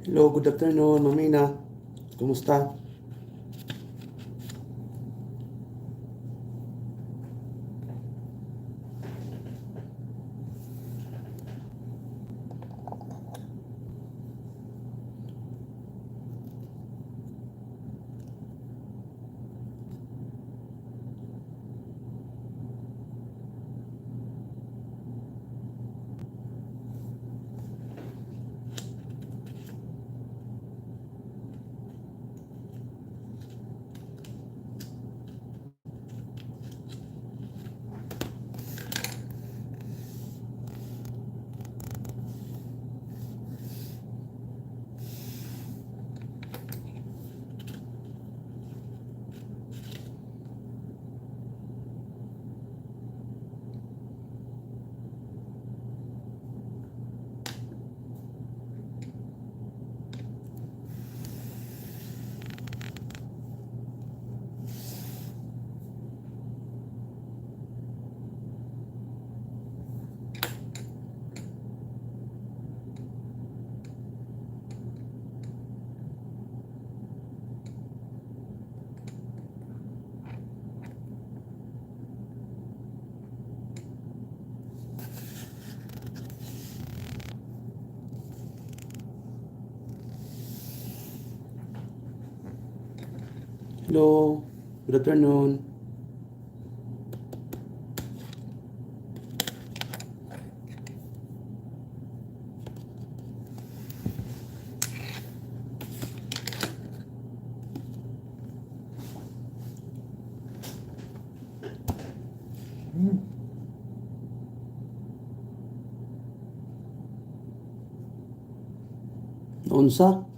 Hello, good afternoon, Mamina. Kumusta? Hello, good afternoon. Unsa?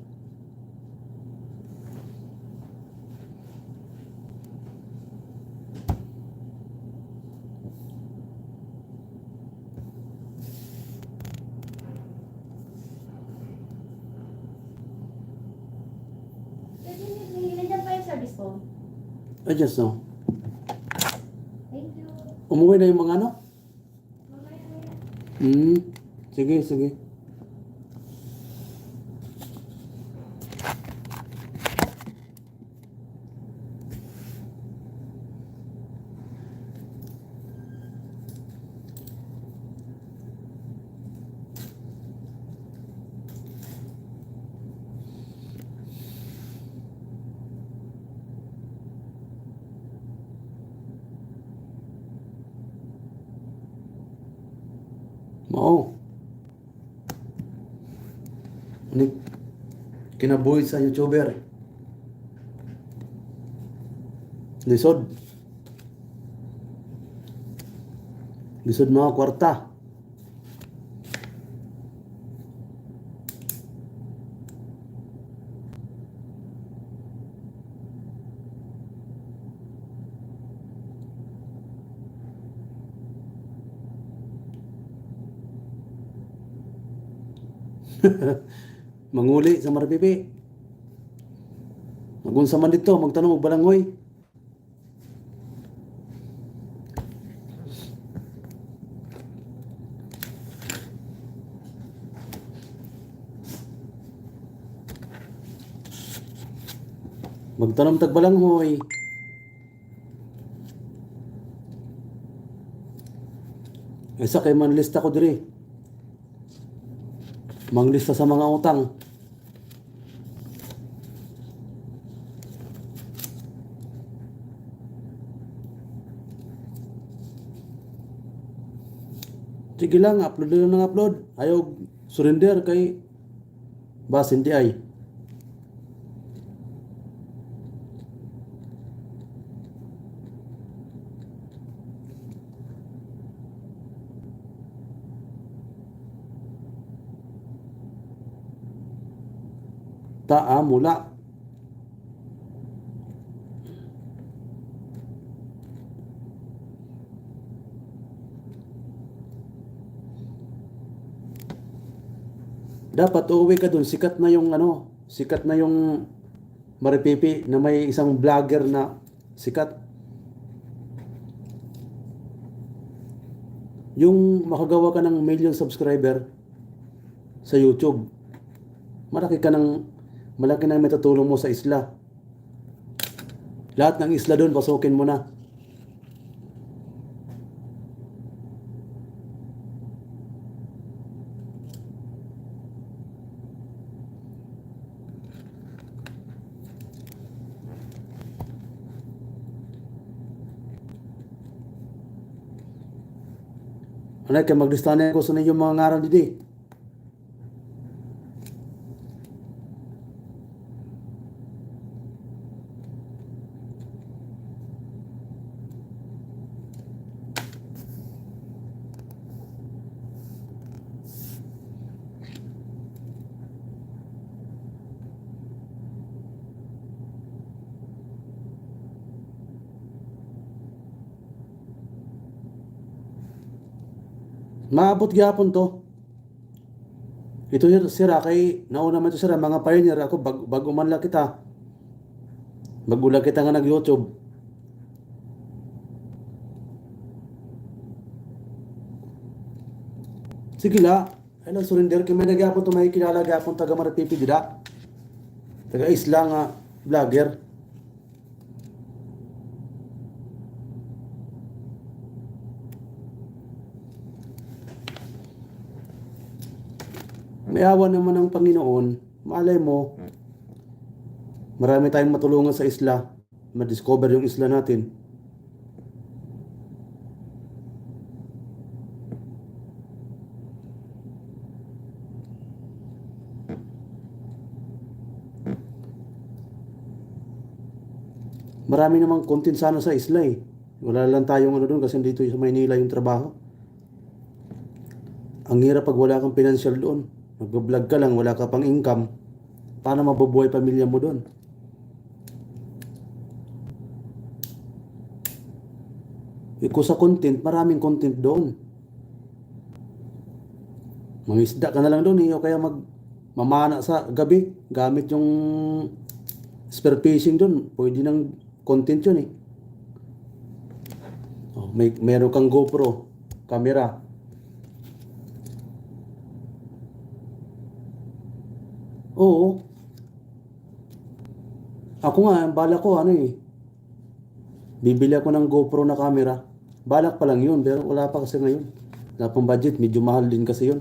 Nandiyan pa yung service phone. Just no. Thank you. Umuwi na yung mga ano? Mamaya na yan. Sige, sige. Mao. Ni kinabuhi sa YouTuber. Lisod. Lisod mga kwarta. Manguli sa Marapipi. Magunsa man dito, magtanong og balangoy. Magtanong tag balanghoy. Isa kay manlista ko diri. Manglista sa mga utang. Sige lang, upload na ng upload. Ayaw surrender kay bas hindi ay. Mula. Dapat uuwi ka dun. Sikat na yung sikat na yung Maripipi na may isang vlogger na sikat. Yung makagawa ka ng million subscriber sa YouTube. malaki na may tutulong mo sa isla. Lahat ng isla doon, pasukin mo na. Ano kaya maglistahan ko sa ninyo mga ngaran didi. Maabot gyapon to. Ito sira kay nauna man ito sira mga pioneer ako bago man lang kita. Bago lang kita nga nag-YouTube. Sige la. Hello surrender kay may nagyapon to may kilala gyapon taga Marapipi dida. Taga isla nga vlogger. May awa naman ng Panginoon. Malay mo, marami tayong matulungan sa isla. Ma-discover yung isla natin. Marami namang content sana sa isla eh. Wala lang tayong ano doon kasi dito sa Maynila yung trabaho. Ang hirap pag wala kang financial doon. Mag-vlog ka lang, wala ka pang income. Paano mabubuhay pamilya mo doon? Kung sa content, maraming content doon. Mangisda ka na lang doon eh, o kaya mamana sa gabi. Gamit yung spearfishing doon. Pwede ng content yun eh. Oh, meron kang GoPro, camera. Oo. Ako nga, balak ko ano eh. Bibili ako ng GoPro na camera. Balak pa lang yun, pero wala pa kasi ngayon. Wala pang budget, medyo mahal din kasi yun.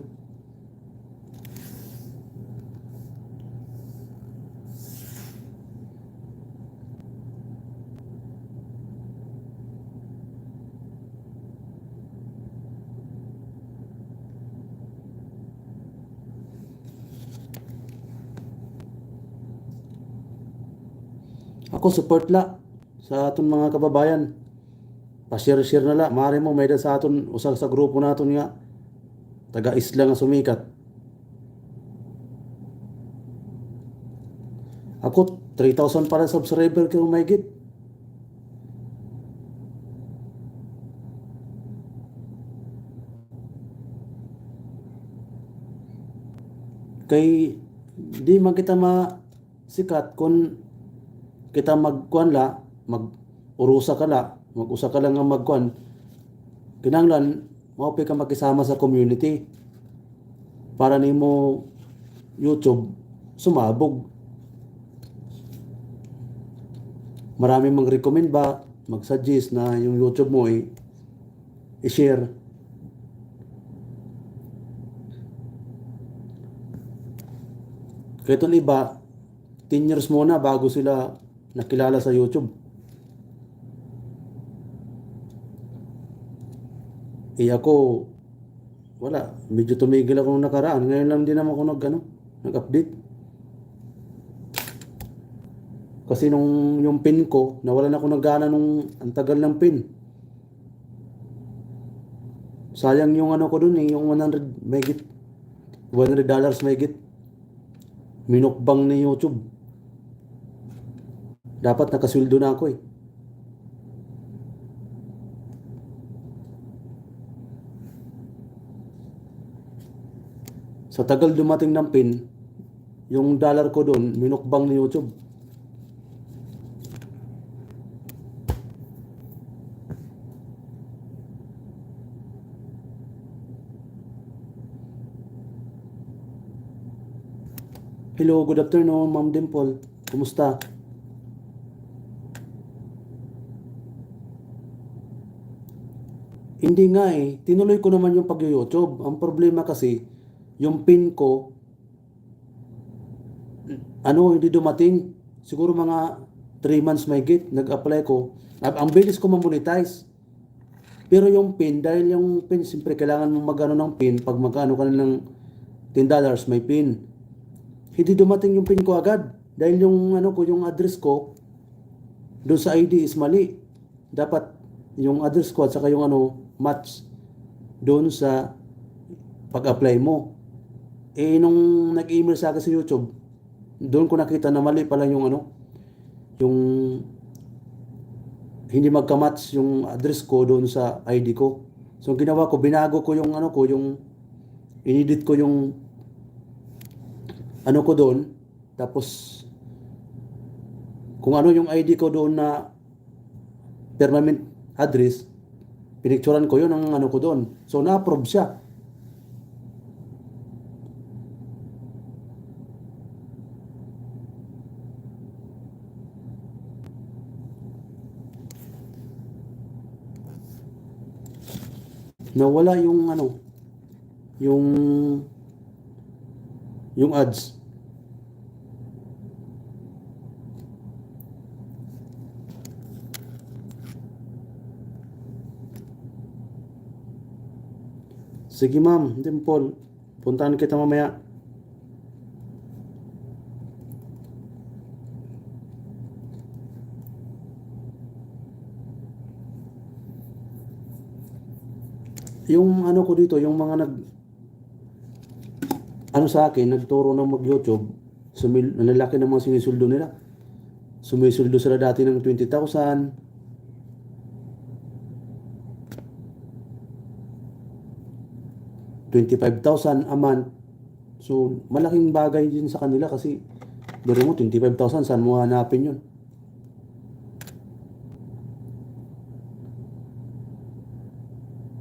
Ako support la sa aton mga kababayan. Pa-share-share na la. Maaari mo may da sa aton usa sa grupo naton nga taga-isla nga sumikat. Ako 3,000 para subscriber ko mahigit. Kay di man kita sikat kung kita magkuan la, mag-urusa ka la, mag-usa ka lang nga magkuan, kinanglan, maupay ka makisama sa community para nimo YouTube sumabog. Marami mang-recommend ba, mag-suggest na yung YouTube mo i-share. Kaya itong iba, 10 years muna bago sila nakilala sa YouTube. Ako, wala. Medyo tumigil ako nung nakaraan. Ngayon lang din naman ako nag-update. Kasi nung yung pin ko, nawalan ako ng gana nung ang tagal ng pin. Sayang yung ko dun yung $100 megit. $100 megit. Minukbang ni YouTube. Dapat nakasweldo na ako eh. Sa tagal dumating ng pin, yung dollar ko doon, minukbang ni YouTube. Hello, good afternoon, Ma'am Dimple. Kumusta? Hindi nga eh. Tinuloy ko naman yung pag-YouTube. Ang problema kasi, yung pin ko, hindi dumating. Siguro mga 3 months may git, nag-apply ko. Ang bilis ko ma-monetize. Pero yung pin, dahil yung pin, siyempre kailangan mo magano ng pin. Pag magkano ka ng $10, may pin. Hindi dumating yung pin ko agad. Dahil yung yung address ko, doon sa ID is mali. Dapat yung address ko at saka yung match doon sa pag-apply mo. Nung nag-email sa akin sa YouTube, doon ko nakita na mali pala yung yung hindi magka-match yung address ko doon sa ID ko. So ang ginawa ko, binago ko yung yung inedit ko yung ko doon, tapos kung yung ID ko doon na permanent address, pinicturan ko yun ang ko doon. So na-approve siya. Nawala yung yung yung ads. Sige ma'am, Dimple. Puntahan kita mamaya. Yung ko dito, yung mga sa akin, nagturo ng mag-YouTube, nalalaki ng mga sinisuldo nila. Sumisuldo sila dati ng 20,000. 25,000 a month. So, malaking bagay din sa kanila kasi biro mo, 25,000, saan mo hanapin yun?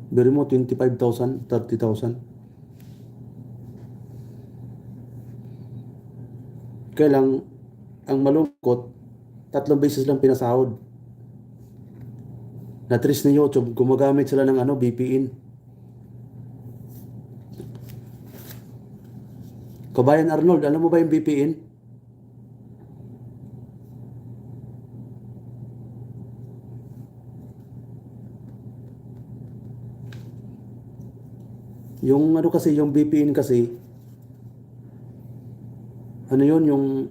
Biro mo, 25,000, 30,000. Kaya lang, ang malungkot, 3 beses lang pinasahod. Na-trace ni YouTube, gumagamit sila ng VPN. Kabayan Arnold, alam mo ba yung VPN? Yung kasi, yung VPN kasi, yun, yung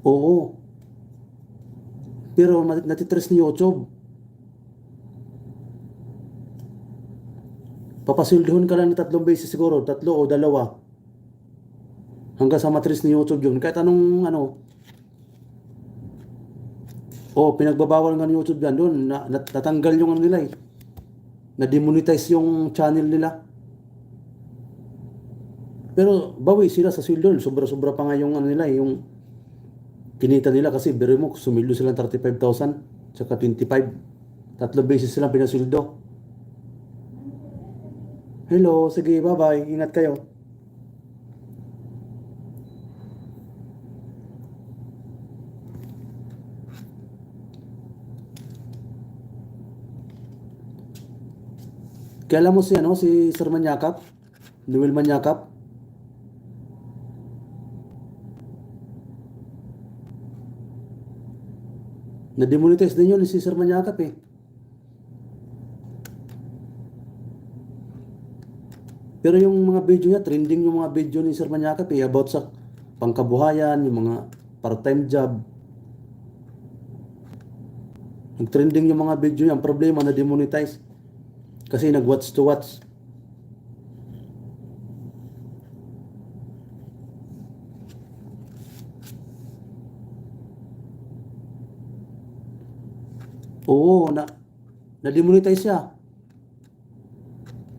oo. Pero natitrace ni YouTube. Papasildohan ka lang ng 3 beses siguro, 3 o 2. Hanggang sa matrace ni YouTube yun. Kahit anong pinagbabawal nga ni YouTube yan doon. Natanggal yung nila eh. Na-demonetize yung channel nila. Pero bawi sila sa sweldo. Sobra-sobra pa nga yung nila eh, yung kinita nila kasi biro mo, sumildo silang 35,000 tsaka 25. 3 beses silang pinasweldo. Hello, sige, bye-bye. Ingat kayo. Kaya alam mo si Sir Manyakap? Noel Manyakap? Na-demonetize din yun si Sir Manyakap eh. Pero yung mga video niya, trending yung mga video ni Sir Manyakap eh, about sa pangkabuhayan, yung mga part-time job. Nag-trending yung mga video niya. Ang problema, na-demonetize. Kasi nag-watch to watch. Oo, na-demonetize siya.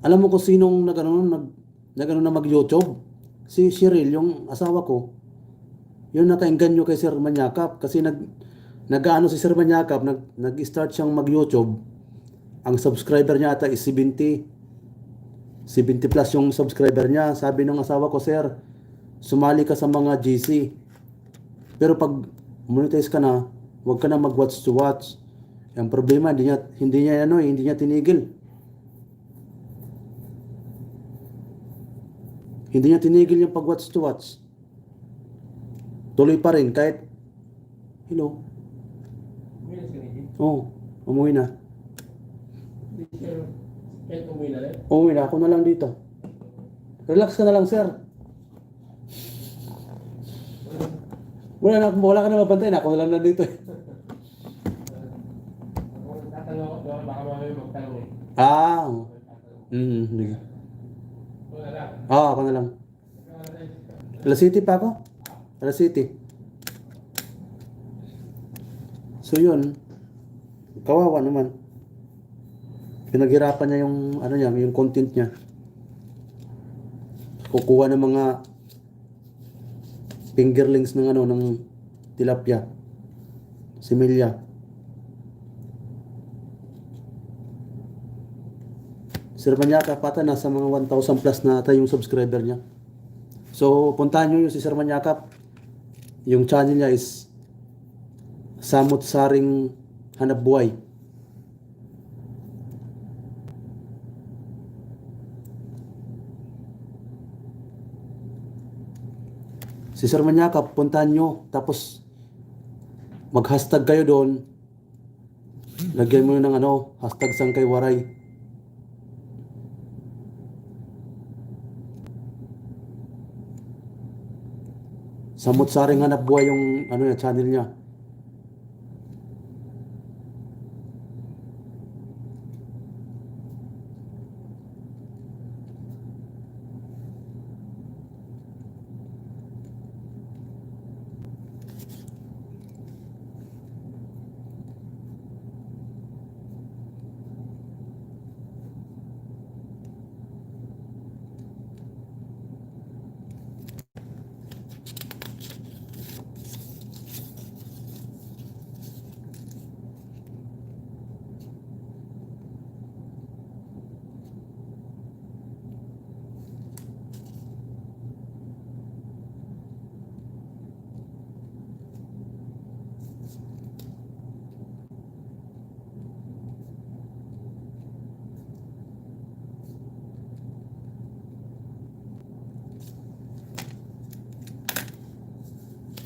Alam mo kung sinong nagano na mag-YouTube? Si Cheryl, yung asawa ko. Yun nakaengganyo kay Sir Manyakap kasi nag-ano si Sir Manyakap, nag-start siyang mag-YouTube. Ang subscriber niya ata is 70 plus yung subscriber niya. Sabi ng asawa ko, Sir, sumali ka sa mga GC. Pero pag monetize ka na, huwag ka na mag-watch to watch. Ang problema, hindi niya tinigil. Hindi niya tinigil yung pag-watch to watch. Tuloy pa rin kahit, hello, Umilas ka ni umuwi na. Hindi siya, kahit umuwi na rin. Umuwi na, ako na lang dito. Relax ka na lang, sir. Wala ka na mabantayan, ako na lang nandito. Ako tatanong ako doon, baka mamaya magtanong eh. Sige. Wala na. Ako na lang. Alas City pa ako. Alas City. So yun, kawawa naman. Pinaghirapan niya yung content niya. Kukuha ng mga fingerlings ng tilapia. Similya. Sir Manyakap pata nasa mga 1,000 plus na ata yung subscriber niya. So, puntahan nyo yung si Sir Manyakap. Yung channel niya is Samot Saring Hanap Buhay. Si Sir Manyakap, puntahan nyo. Tapos, mag-hashtag kayo doon. Lagyan mo ng hashtag Sangkay Waray. Samot Saring Hanap Buhay yung channel niya.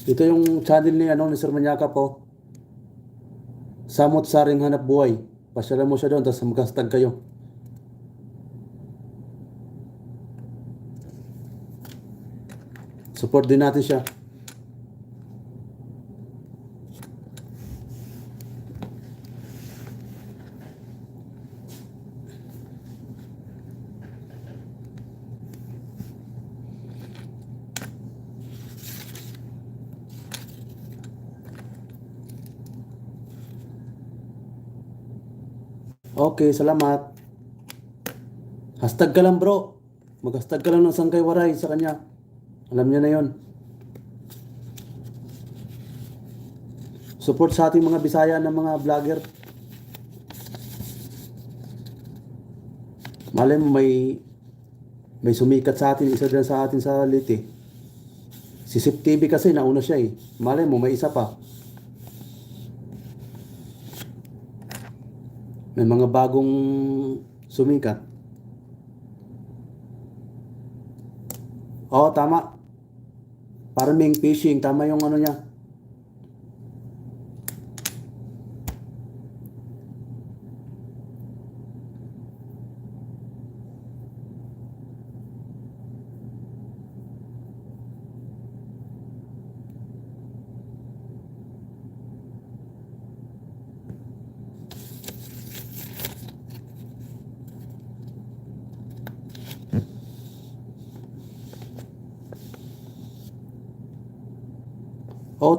Ito yung channel ni Sir Manyakap po. Samot Saring Hanap Buhay. Pasyalan mo siya doon, tapos mag-hashtag kayo. Support din natin siya. Okay, salamat. Hashtag ka lang, bro. Mag-hashtag ka lang ng Sangkay Waray sa kanya. Alam niya na yon. Support sa ating mga Bisaya ng mga vlogger. Malay mo may sumikat sa atin, isa din sa atin sa Liti. Si Sip TV kasi nauna siya eh. Malay mo may isa pa. May mga bagong sumikat. Tama. Farming, fishing, tama yung niya.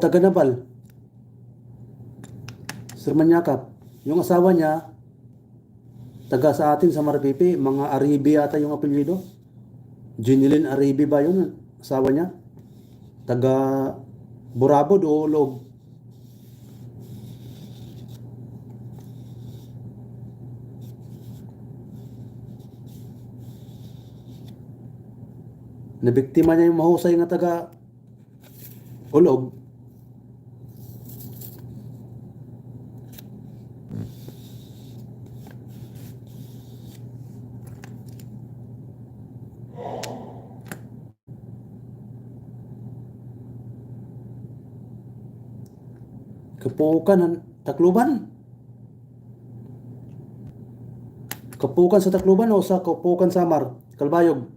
Taga Nabal. Sir Manyakap. Yung asawa niya, taga sa atin sa Marapipi, mga Aribi ata yung apelyido. Jinilin Aribi ba yun? Asawa niya? Taga Burabod o Log. Nabiktima niya yung mahusay nga taga ulog. Kapukan ng Tacloban. Kapukan sa Tacloban o sa Kapukan Samar, Kalbayog.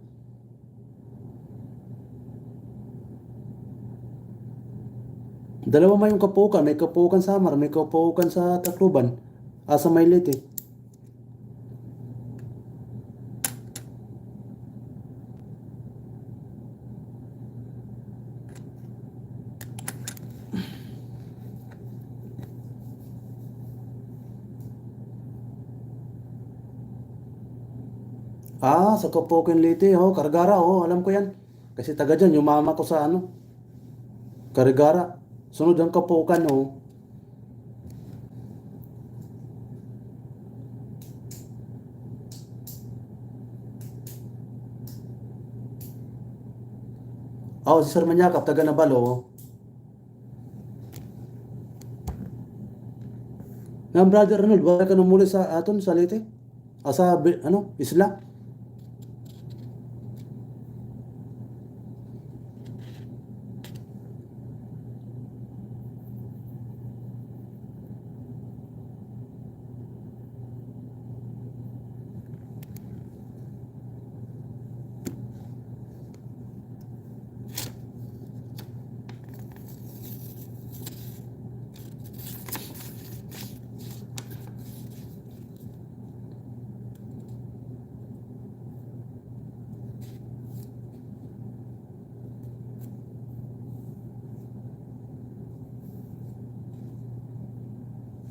Dalawa may yung Kapukan, may Kapukan Samar, may Kapukan sa Tacloban, sa Maylite. Sa Kapukan Leyte, Kargara, alam ko yan. Kasi taga dyan, yung mama ko sa Kargara. Sunod ang Kapukan, Si Sir Manyakap, taga Nabalo. Nga, Brother Arnold, wala ka nung muli sa aton, sa Leyte? Isla?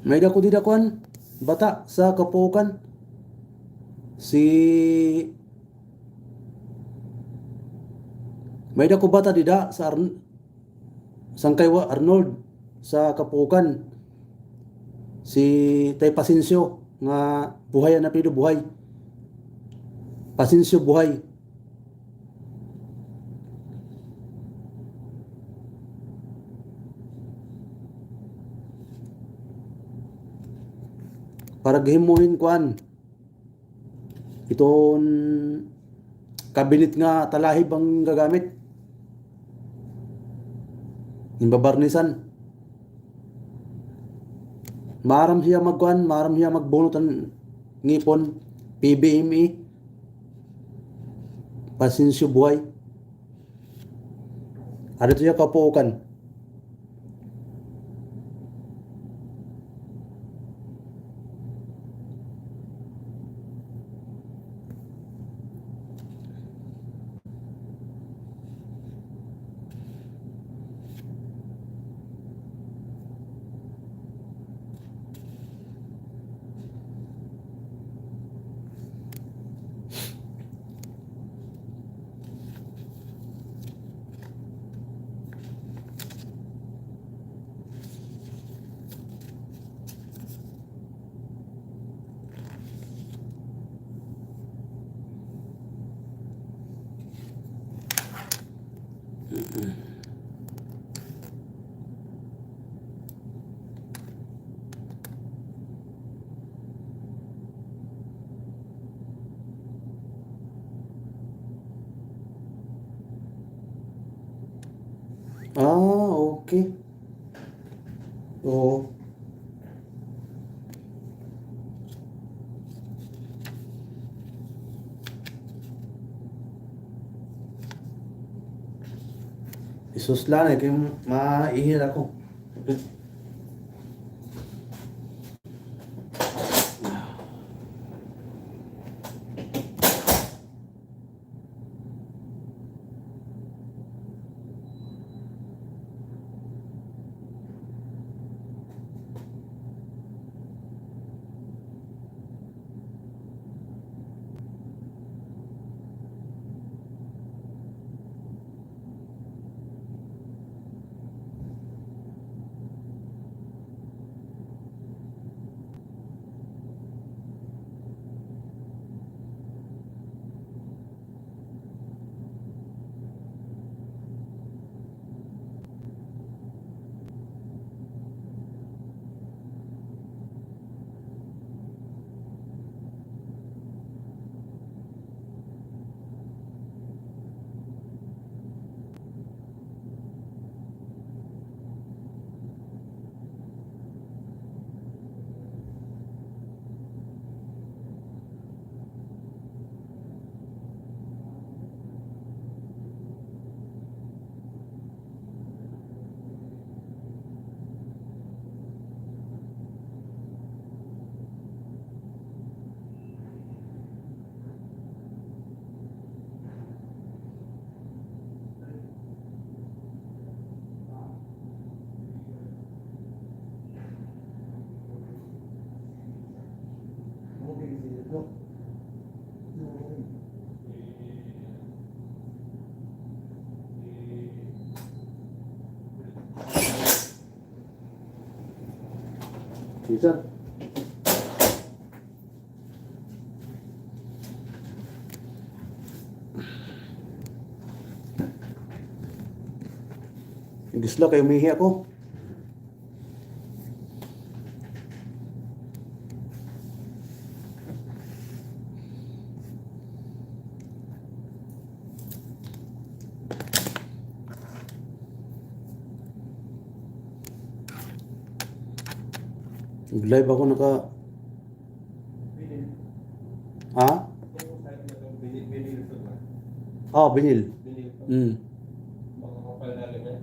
May dako di dakuan, bata sa Kapukan. May dako bata dida sa Sangkaywa Arnold sa Kapukan. Si Tay Pasensyo nga buhay na pido buhay. Pasensyo buhay. Para gihimuhin kuan. Iton kabinet nga talahib ang gagamit. Imbabarnisan. Maram siya magkuan, maram siya magbunutan ngipon, PBME. Pasensyo buhay. Ano siya Kapukan? Okay. Oo. Isuslan kay maihil ako. Sige, sir. Gisla, kayo umihi ako. Live ako naka... Binil. Ha? Yung site na to, binil ito ba? Oh, binil. Binil ito. Hmm. Baka kapal na rin yan.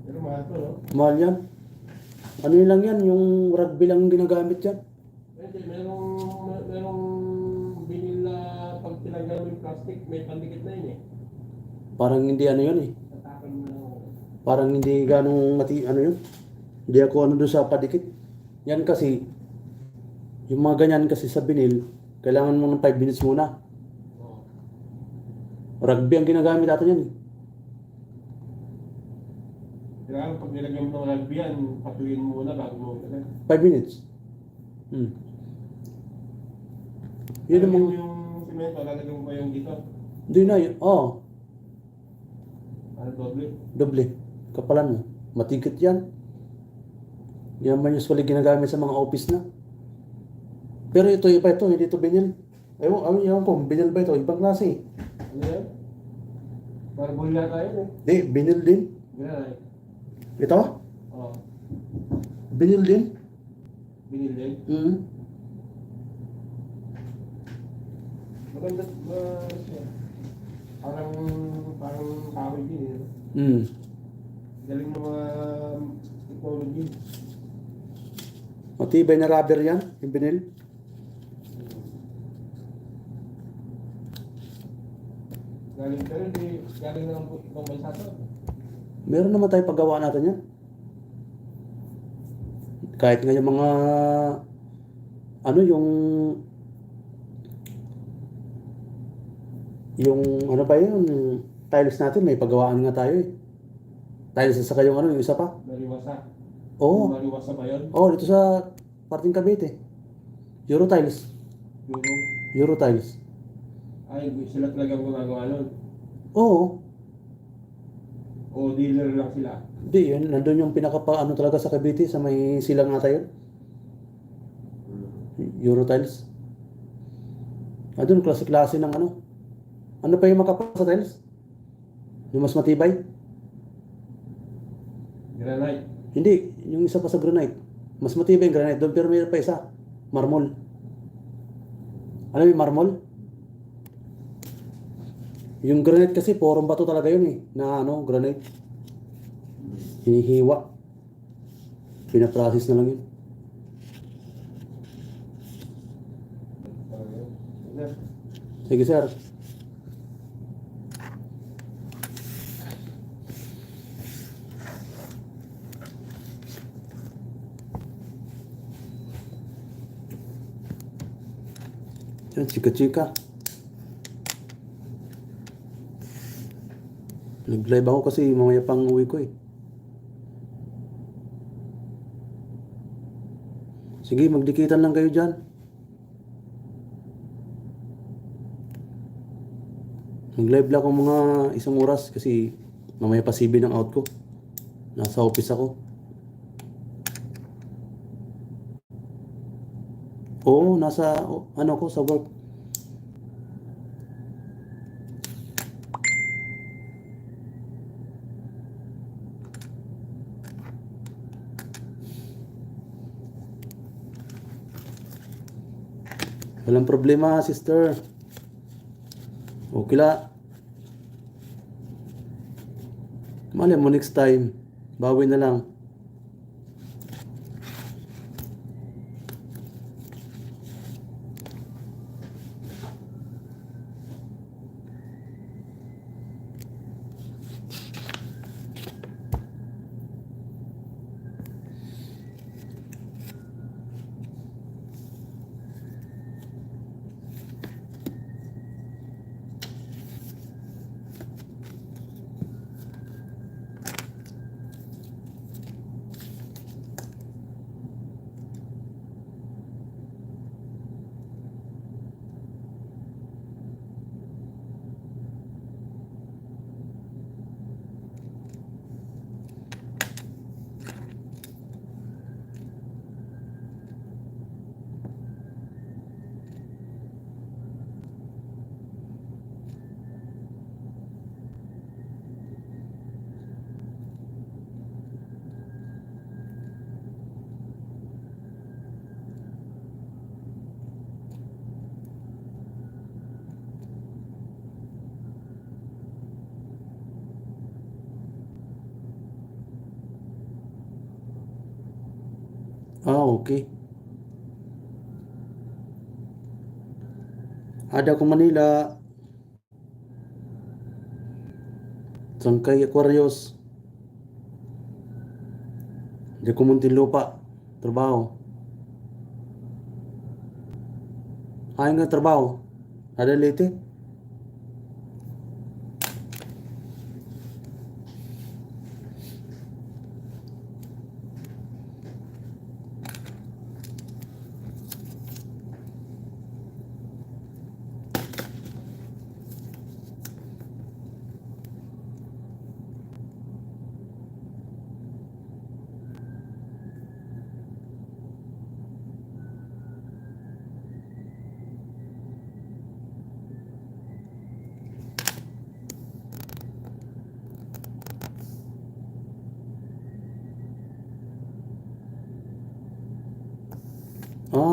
Pero mahal to, no? Mahal yan. Ano yun lang yan, yung rugby lang ginagamit yan. Hindi, merong binil na pag tinanggal mo yung plastic, may pandikit na yun eh. Parang hindi ano yun eh. Tatakan mo lang. Parang hindi ganong ano yun. Hindi ako ano doon sa padikit. Yan kasi, yung mga ganyan kasi sa binil, kailangan mo ng 5 minutes muna. Oo. Rugby ang ginagamit natin yan eh. Kailangan pag nilagyan mo ng rugby yan, patuloyin mo muna bago mo ilagay. 5 minutes. Hmm. Yun Lalagyan namang, mo yung simento, lalagyan mo pa yung dito. hindi na yun. Oh, Ano doble? doble. Kapalan mo. Matikit yan. Yan man usually ginagamit sa mga office na. Pero ito, iba ito, hindi ito binil. Ewan ko, binil ba ito? Ibang klase eh. Ano yan? Marble yata yun eh. Hindi, binil din. Ganyan. Ito? Oo. Binil din. Binil din. Mm. Maganda siya. Parang kahoy din eh. Mm. Galing ng mga technology. Matibay na rubber yan, yung binil. Galing pero hindi galing na ng ibang bansa to. Meron naman tayo paggawa natin yan. Kahit nga yung mga ano yung ano pa yun, tiles natin may paggawaan nga tayo eh. Tiles sa yung ano, yung isa pa. Nariwasa. Oo. Nariwasa ba yun? Oh, dito sa parting Cavite. Euro tiles. Euro. Euro tiles. Ay, sila talaga ang gumagawa nun. Oo. O dealer lang sila. Hindi, yun. Nandun yung ano talaga sa Cavite, sa may silang ata yun. Euro tiles. Doon, klase-klase ng ano. Ano pa yung makapal sa tiles? Yung mas matibay? Granite. Hindi, yung isa pa sa granite. Mas matibay yung granite doon, pero mayroon pa isa. Marmol. Alam mo yung marmol? Yung granite kasi, porong bato talaga yun eh. Na ano, granite. Hinihiwa. Pinaprocess na lang yun. Sige sir. Yan, chika-chika. Nag-live ako kasi mamaya pang uwi ko eh. Sige, magdikitan lang kayo dyan. Nag-live lang ako mga 1 oras kasi mamaya pa CB ng out ko. Nasa office ako. Oo, nasa ano ko sa work. Walang problema, sister. Okay la. Malay mo next time. Bawi na lang. Okay. Ada ko Manila, Sangkay Aquarius, di ko Muntinlupa, trabaho. Ay nga trabaho. Ada Leyte.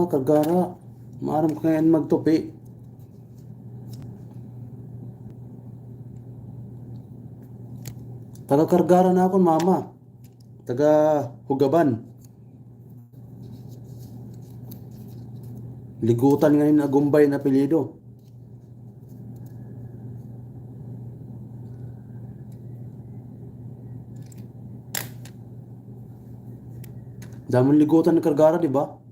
Kagara. Maaram ko ngayon magtupi. Taga Kargara na ako, mama. Taga Hugaban. Ligutan ngayon na Gumbay na apelyido. Daming ligutan ng Kargara, di ba?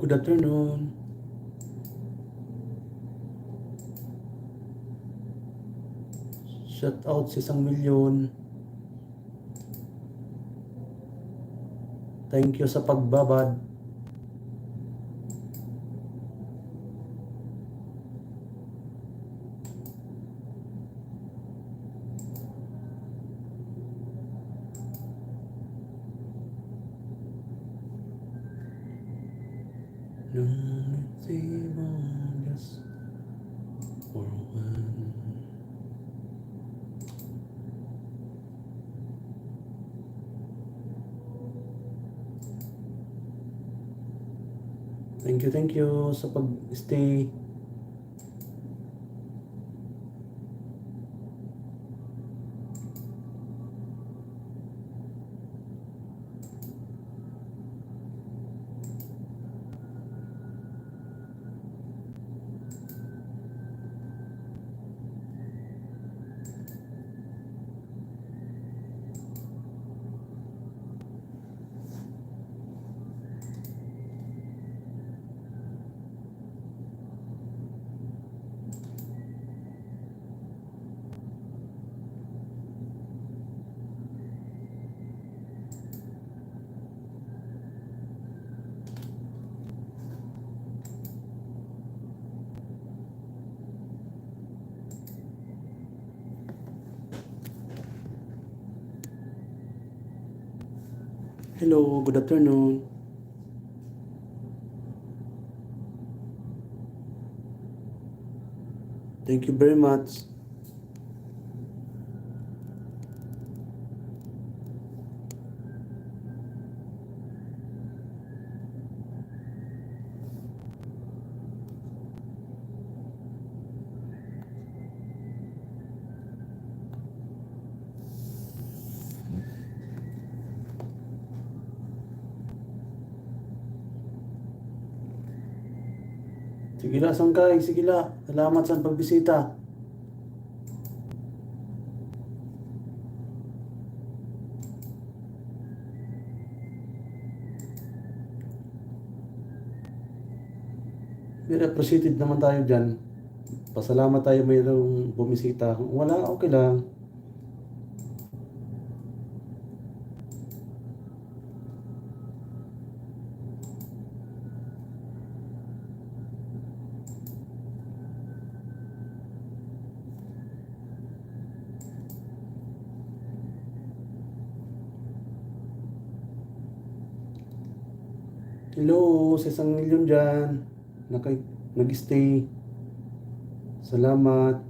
Good afternoon. Shout out sa 1,000,000. Thank you sa pagbabad. Just for one. Thank you sa pag-stay. Hello, good afternoon. Thank you very much. Sige la, Sangkay. Sige la. Salamat sa pagbisita. Very appreciated naman tayo dyan. Pasalamat tayo mayroong bumisita. Kung wala, okay lang. Hello, sa 1,000,000 dyan. Nag-stay. Salamat.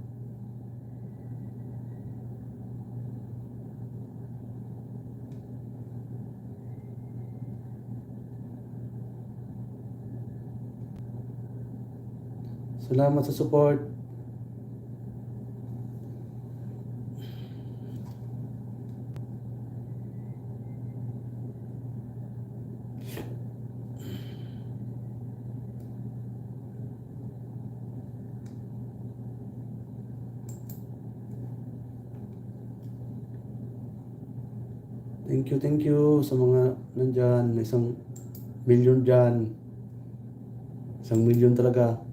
Salamat sa support. Thank you sa mga nandyan. May 1,000,000 dyan. 1,000,000 talaga.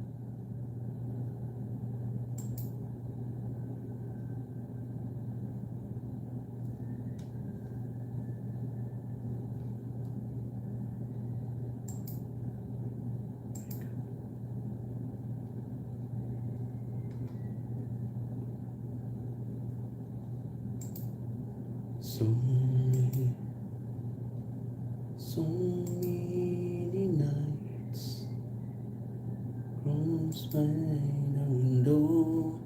So many nights cross by the window.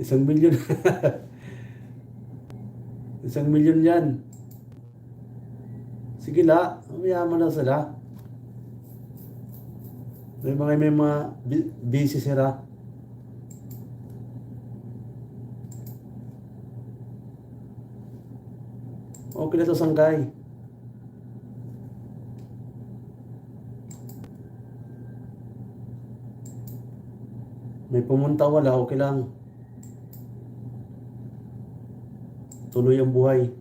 1,000,000. 1,000,000 yan. Sige la, mayaman lang sila. May mga busy sila. Okay na to, Sangkay. May pumunta, wala, okay lang. Tuloy ang buhay.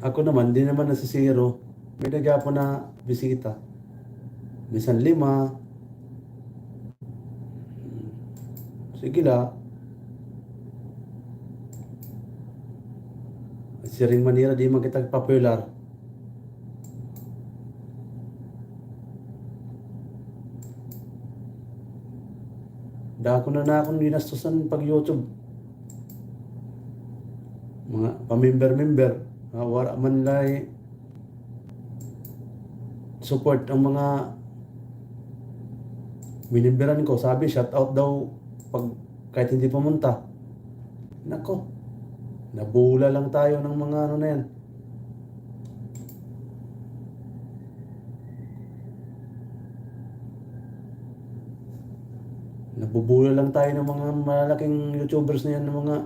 Ako naman, di naman nasisiro. May nagyapo na bisita. Minsan 5. Sige la. Si ring Manira, di man kita popular. Dako na akong ginastusan pag YouTube. Mga pamember-member. Wala man lay support ang mga minimberan ko. Sabi, shout out daw pag kahit hindi pumunta. Nako, nabula lang tayo ng mga ano na yan. Nabubula lang tayo ng mga malalaking YouTubers na yan, ng mga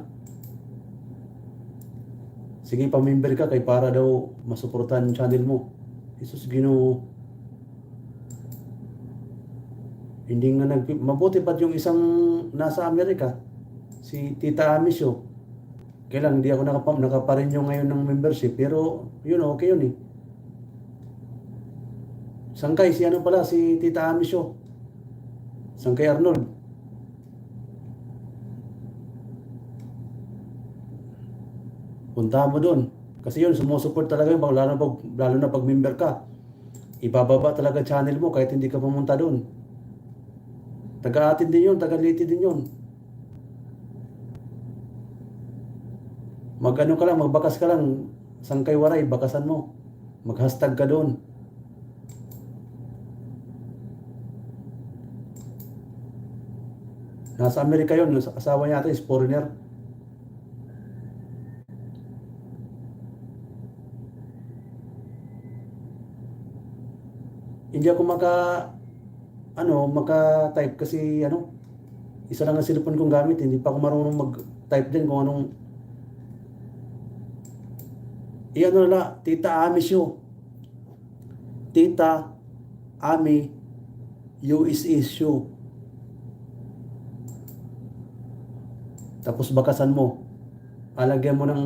sige, pamember ka kay para daw masuportahan yung channel mo. Jesus Ginoo. Hindi nga mabuti pa yung isang nasa Amerika, si Tita Amisyo. Kailang hindi ako nakaparenew ngayon ng membership, pero yun, okay yun eh. Sangkay, si ano pala, si Tita Amisyo. Sangkay Arnold. Punta mo doon. Kasi yun, sumusuport talaga yun, lalo na pag member ka. Ibababa talaga channel mo kahit hindi ka pumunta doon. Taga-atin din yun, taga-liti din yun. Mag-ano ka lang, magbakas ka lang, Sangkay Waray, bakasan mo. Mag-hashtag ka doon. Nasa Amerika yun, asawa niya ata is foreigner. Hindi ako maka-type kasi isa lang ang cellphone kong gamit, hindi pa ako marunong mag-type din kung anong Tita Ami Show. Tita Ami USA Show. Tapos bakasan mo. Alagyan mo ng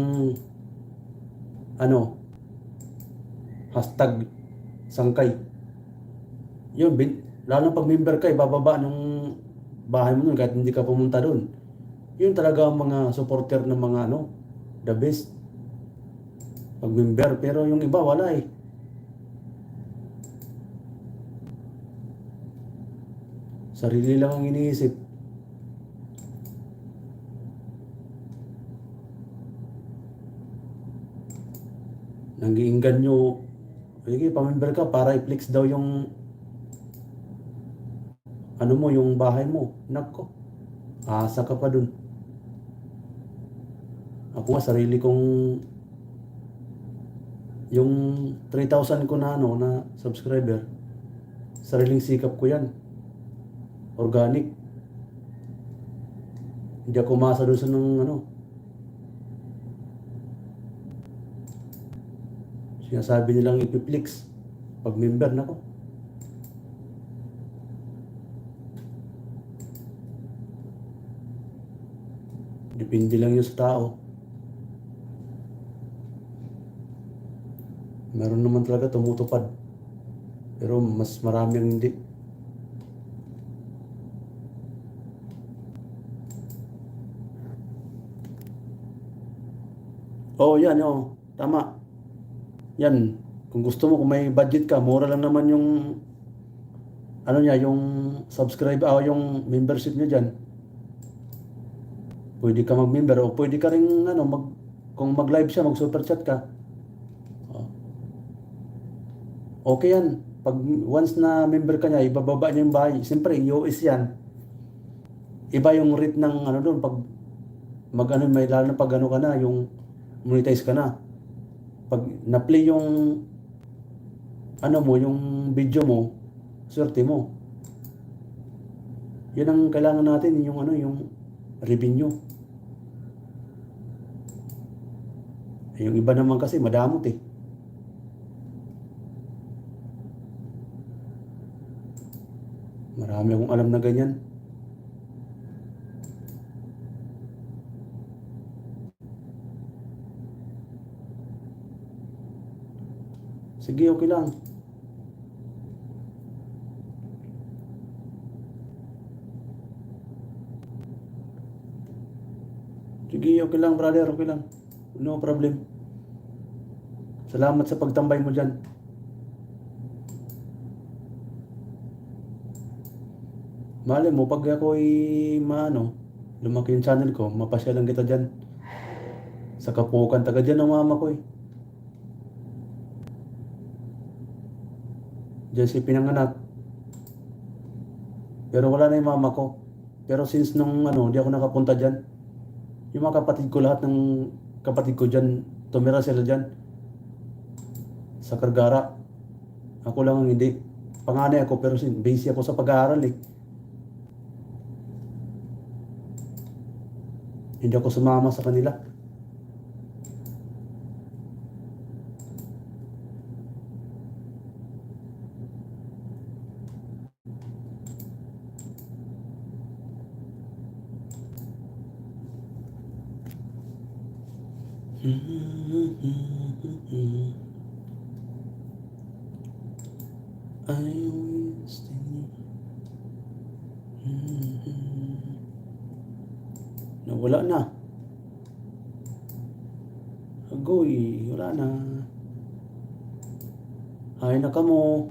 hashtag Sangkay. Yun, lalo pag member ka, ibababa ng bahay mo nun kahit hindi ka pumunta doon. Yun talaga ang mga supporter ng mga the best. Pag member, pero yung iba wala eh. Sarili lang ang iniisip. Nang-iinggan nyo, sige, pamember ka para i-flex daw yung yung bahay mo. Nako, asa ka pa dun. Ako nga, sarili kong yung 3,000 ko na na subscriber, sariling sikap ko yan. Organic. Hindi ako umasa doon sa sinasabi nilang ipiflix pag member. Nako, depende lang yun sa tao. Meron naman talaga tumutupad, pero mas marami ang hindi. Yan, tama. Yan, kung gusto mo, kung may budget ka, mura lang naman yung yung subscribe yung membership niya diyan. Pwede ka mag-member o pwede ka ring kung mag-live siya, mag-super chat ka. Okay yan. Pag once na member ka niya, ibababa niya yung bahay. Siyempre, US yan. Iba yung rate ng doon pag may lalo na pag ka na, yung monetize ka na. Pag na-play yung yung video mo, swerte mo. Yan ang kailangan natin, yung yung revenue. Yung iba naman kasi madamot eh. Marami akong alam na ganyan. Sige, okay lang. Sige, okay lang brother, okay lang. No problem. Salamat sa pagtambay mo dyan. Mali mo, pag ako'y lumaki yung channel ko, mapasyalan kita dyan. Sa Kapukan, taga dyan ang mama ko eh. Diyan si pinanganak. Pero wala na yung mama ko. Pero since nung di ako nakapunta dyan, yung mga kapatid ko, lahat ng kapatid ko dyan, tumira sila dyan. Sa Kargara. Ako lang ang hindi. Panganay ako pero busy ako sa pag-aaral eh. Hindi ako sumama sa kanila. I wish nawala na. Agoy, wala na. Ay na ka mo.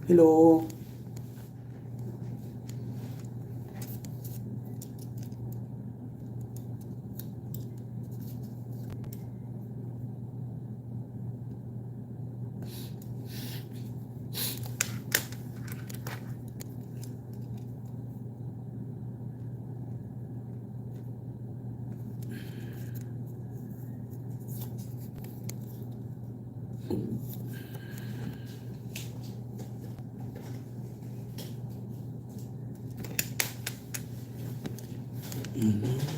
Hello. Mm-hmm.